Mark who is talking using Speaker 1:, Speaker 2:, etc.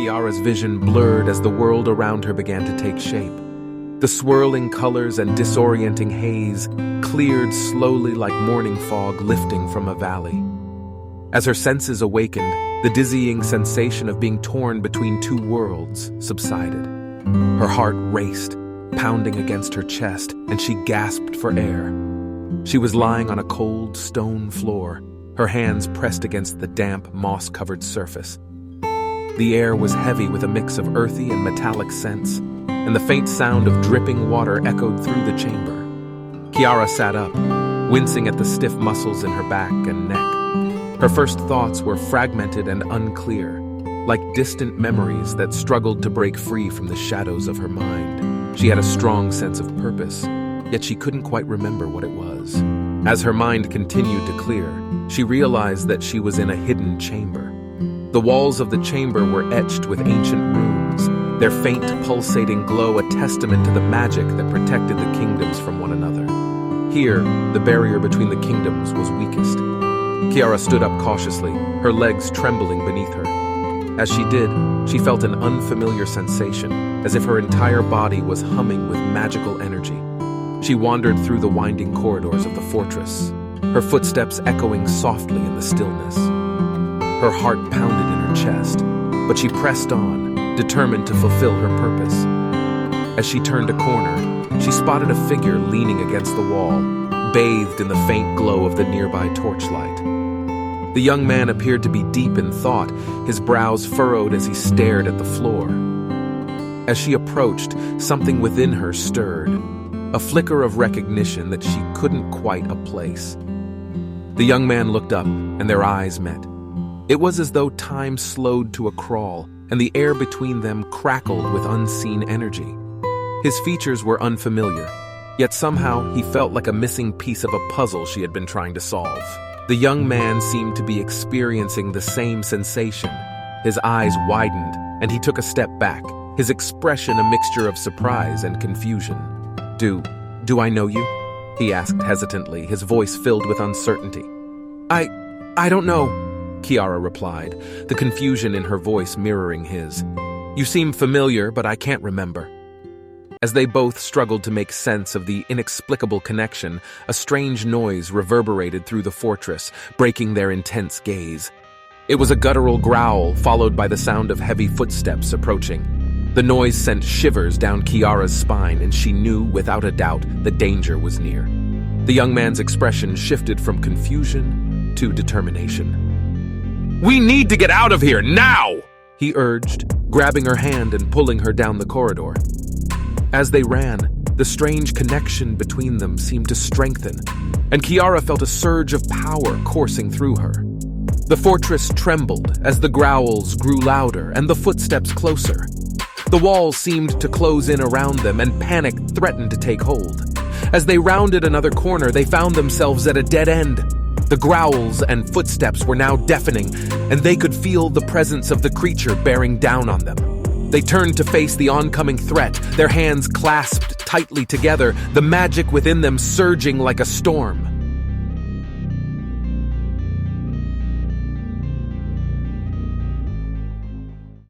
Speaker 1: Kiara's vision blurred as the world around her began to take shape. The swirling colors and disorienting haze cleared slowly like morning fog lifting from a valley. As her senses awakened, the dizzying sensation of being torn between two worlds subsided. Her heart raced, pounding against her chest, and she gasped for air. She was lying on a cold stone floor, her hands pressed against the damp, moss-covered surface. The air was heavy with a mix of earthy and metallic scents, and the faint sound of dripping water echoed through the chamber. Kiara sat up, wincing at the stiff muscles in her back and neck. Her first thoughts were fragmented and unclear, like distant memories that struggled to break free from the shadows of her mind. She had a strong sense of purpose, yet she couldn't quite remember what it was. As her mind continued to clear, she realized that she was in a hidden chamber. The walls of the chamber were etched with ancient runes, their faint, pulsating glow a testament to the magic that protected the kingdoms from one another. Here, the barrier between the kingdoms was weakest. Kiara stood up cautiously, her legs trembling beneath her. As she did, she felt an unfamiliar sensation, as if her entire body was humming with magical energy. She wandered through the winding corridors of the fortress, her footsteps echoing softly in the stillness. Her heart pounded in her chest, but she pressed on, determined to fulfill her purpose. As she turned a corner, she spotted a figure leaning against the wall, bathed in the faint glow of the nearby torchlight. The young man appeared to be deep in thought, his brows furrowed as he stared at the floor. As she approached, something within her stirred, a flicker of recognition that she couldn't quite place. The young man looked up, and their eyes met. It was as though time slowed to a crawl, and the air between them crackled with unseen energy. His features were unfamiliar, yet somehow he felt like a missing piece of a puzzle she had been trying to solve. The young man seemed to be experiencing the same sensation. His eyes widened, and he took a step back, his expression a mixture of surprise and confusion. Do I know you?" he asked hesitantly, his voice filled with uncertainty. I don't know," Kiara replied, the confusion in her voice mirroring his. "You seem familiar, but I can't remember." As they both struggled to make sense of the inexplicable connection, a strange noise reverberated through the fortress, breaking their intense gaze. It was a guttural growl, followed by the sound of heavy footsteps approaching. The noise sent shivers down Kiara's spine, and she knew, without a doubt, the danger was near. The young man's expression shifted from confusion to determination. "We need to get out of here, now!" he urged, grabbing her hand and pulling her down the corridor. As they ran, the strange connection between them seemed to strengthen, and Kiara felt a surge of power coursing through her. The fortress trembled as the growls grew louder and the footsteps closer. The walls seemed to close in around them, and panic threatened to take hold. As they rounded another corner, they found themselves at a dead end. The growls and footsteps were now deafening, and they could feel the presence of the creature bearing down on them. They turned to face the oncoming threat, their hands clasped tightly together, the magic within them surging like a storm.